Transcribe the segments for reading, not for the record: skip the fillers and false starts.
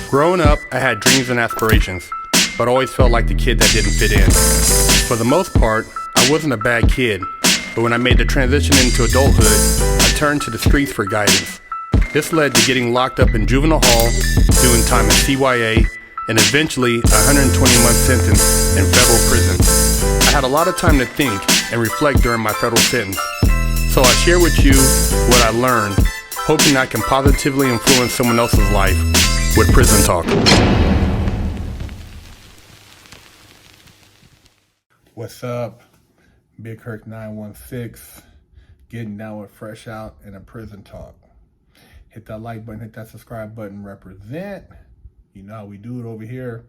Growing up, I had dreams and aspirations, but always felt like the kid that didn't fit in. For the most part, I wasn't a bad kid, but when I made the transition into adulthood, I turned to the streets for guidance. This led to getting locked up in juvenile hall, doing time in CYA, and eventually a 120-month sentence in federal prison. I had a lot of time to think and reflect during my federal sentence, so I share with you what I learned, hoping I can positively influence someone else's life with Prison Talk. What's up? Big Kirk 916, getting down with Fresh Out and a Prison Talk. Hit that like button, hit that subscribe button, represent. You know how we do it over here.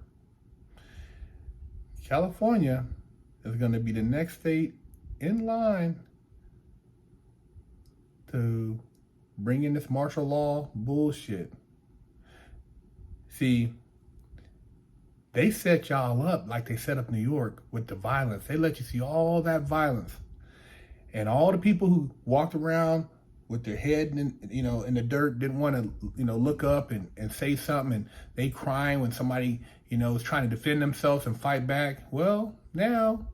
California is going to be the next state in line to bring in this martial law bullshit. See, they set y'all up like they set up New York with the violence. They let you see all that violence. And all the people who walked around with their head in the dirt, didn't want to, look up and say something, and they crying when somebody, is trying to defend themselves and fight back. Well, now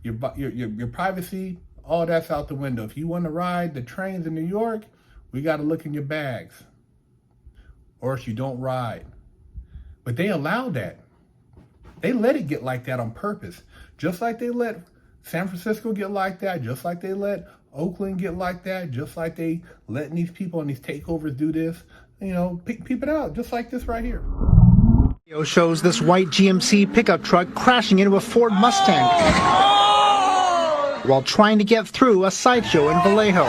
your privacy, all that's out the window. If you want to ride the trains in New York, we got to look in your bags, or else you don't ride. But they allowed that. They let it get like that on purpose, just like they let San Francisco get like that, just like they let Oakland get like that, just like they letting these people and these takeovers do this. Peep it out, just like this right here. Video shows this white GMC pickup truck crashing into a Ford Mustang while trying to get through a sideshow in Vallejo.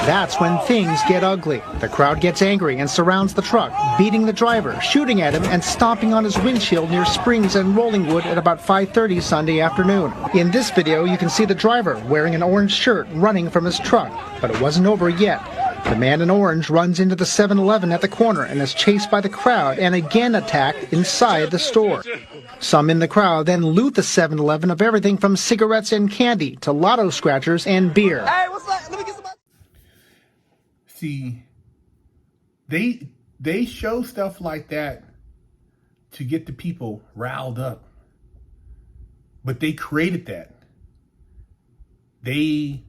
That's when things get ugly. The crowd gets angry and surrounds the truck, beating the driver, shooting at him, and stomping on his windshield near Springs and Rollingwood at about 5:30 Sunday afternoon. In this video, you can see the driver wearing an orange shirt running from his truck, but it wasn't over yet. The man in orange runs into the 7-Eleven at the corner and is chased by the crowd and again attacked inside the store. Some in the crowd then loot the 7-Eleven of everything from cigarettes and candy to lotto scratchers and beer. Hey, what's up? Let me get some. See, they show stuff like that to get the people riled up. But they created that. They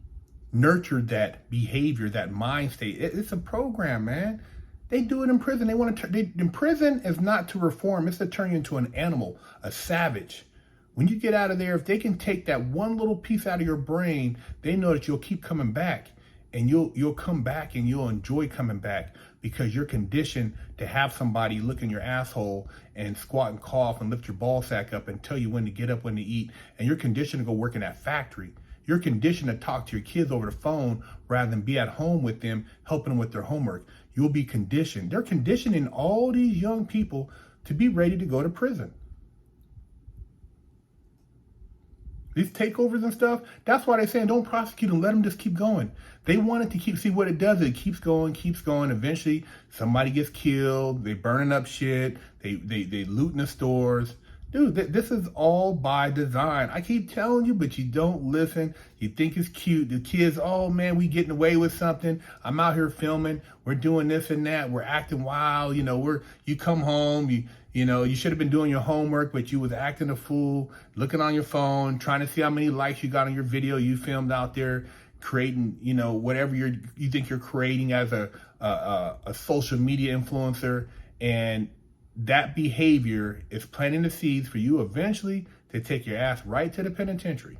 nurtured that behavior, that mind state. It's a program, man. They do it in prison. They want to. In prison is not to reform. It's to turn you into an animal, a savage. When you get out of there, if they can take that one little piece out of your brain, they know that you'll keep coming back. And you'll come back and you'll enjoy coming back because you're conditioned to have somebody look in your asshole and squat and cough and lift your ball sack up and tell you when to get up, when to eat. And you're conditioned to go work in that factory. You're conditioned to talk to your kids over the phone rather than be at home with them, helping them with their homework. You'll be conditioned. They're conditioning all these young people to be ready to go to prison. These takeovers and stuff, that's why they're saying don't prosecute them, let them just keep going. They want it to see what it does, it keeps going. Eventually, somebody gets killed, they burning up shit, they looting the stores. Dude, this is all by design. I keep telling you, but you don't listen. You think it's cute. The kids, oh man, we getting away with something. I'm out here filming. We're doing this and that. We're acting wild. You come home, you should have been doing your homework, but you was acting a fool, looking on your phone, trying to see how many likes you got on your video you filmed out there, creating, whatever you think you're creating as a social media influencer. And that behavior is planting the seeds for you eventually to take your ass right to the penitentiary.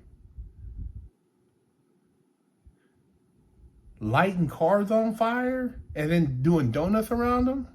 Lighting cars on fire and then doing donuts around them.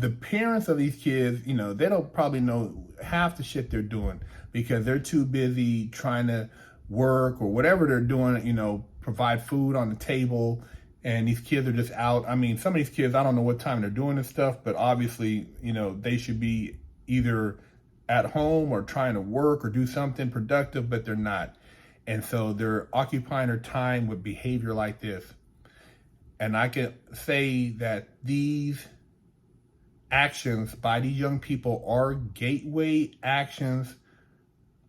the parents of these kids, they don't probably know half the shit they're doing because they're too busy trying to work or whatever they're doing, provide food on the table. And these kids are just out. I mean, some of these kids, I don't know what time they're doing this stuff, but obviously, they should be either at home or trying to work or do something productive, but they're not. And so they're occupying their time with behavior like this. And I can say that these actions by these young people are gateway actions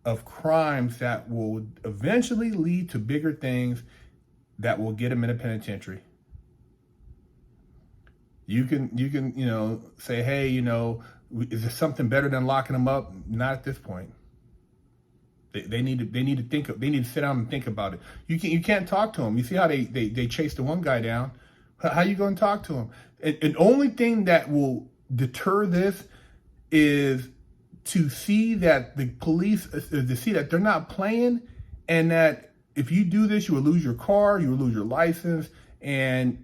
of crimes that will eventually lead to bigger things that will get them in a penitentiary. You can say, hey, is there something better than locking them up? Not at this point. They need to sit down and think about it. You can't talk to them. You see how they chased the one guy down. How you going to talk to him? And only thing that will deter this is to see that the police, to see that they're not playing, and that if you do this, you will lose your car, you will lose your license, and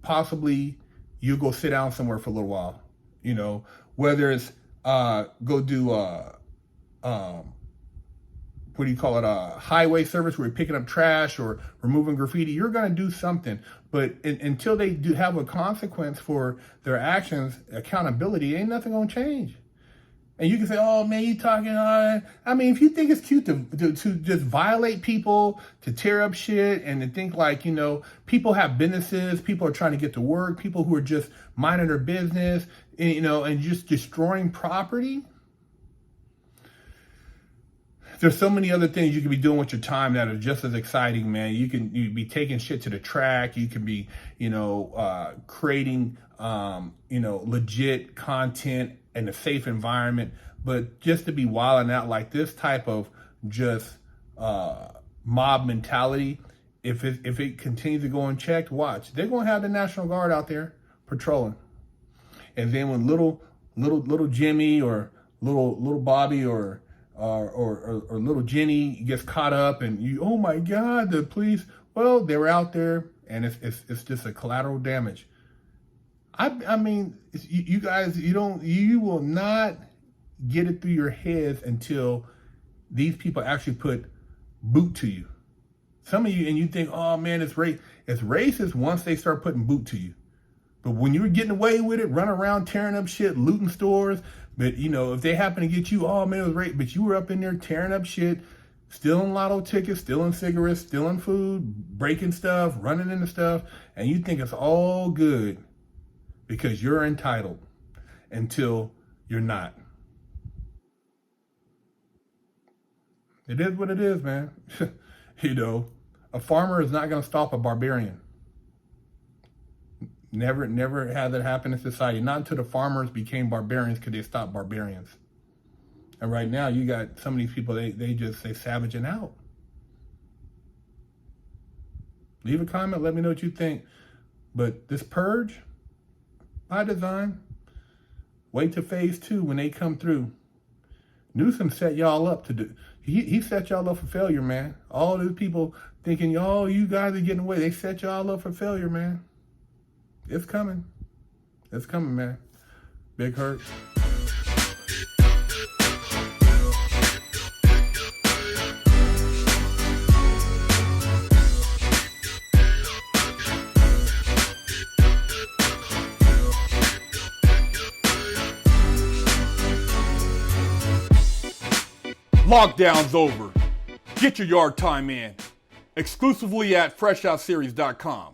possibly you'll go sit down somewhere for a little while. Whether it's go do what do you call it, highway service where you're picking up trash or removing graffiti, you're going to do something. But until they do have a consequence for their actions, accountability, ain't nothing going to change. And you can say, oh, man, you talking, I mean, if you think it's cute to just violate people, to tear up shit, and to think like, people have businesses, people are trying to get to work, people who are just minding their business, and just destroying property. There's so many other things you can be doing with your time that are just as exciting, man. You'd be taking shit to the track. You can be, creating, legit content in a safe environment. But just to be wilding out like this type of just mob mentality, if it continues to go unchecked, watch. They're going to have the National Guard out there patrolling. And then when little Jimmy or little Bobby or little Jenny gets caught up and oh my God, the police, well, they were out there and it's just a collateral damage. I mean, you guys, you will not get it through your heads until these people actually put boot to you. Some of you, and you think, oh man, it's racist once they start putting boot to you. But when you're getting away with it, running around, tearing up shit, looting stores, but if they happen to get you, oh man, it was rape, but you were up in there tearing up shit, stealing lotto tickets, stealing cigarettes, stealing food, breaking stuff, running into stuff, and you think it's all good because you're entitled until you're not. It is what it is, man. A farmer is not going to stop a barbarian. Never had that happen in society. Not until the farmers became barbarians could they stop barbarians. And right now, you got some of these people, they savaging out. Leave a comment, let me know what you think. But this purge, by design, wait till phase 2 when they come through. Newsom set y'all up to do. He set y'all up for failure, man. All these people thinking, oh, you guys are getting away. They set y'all up for failure, man. It's coming. It's coming, man. Big hurt. Lockdown's over. Get your yard time in. Exclusively at FreshOutSeries.com.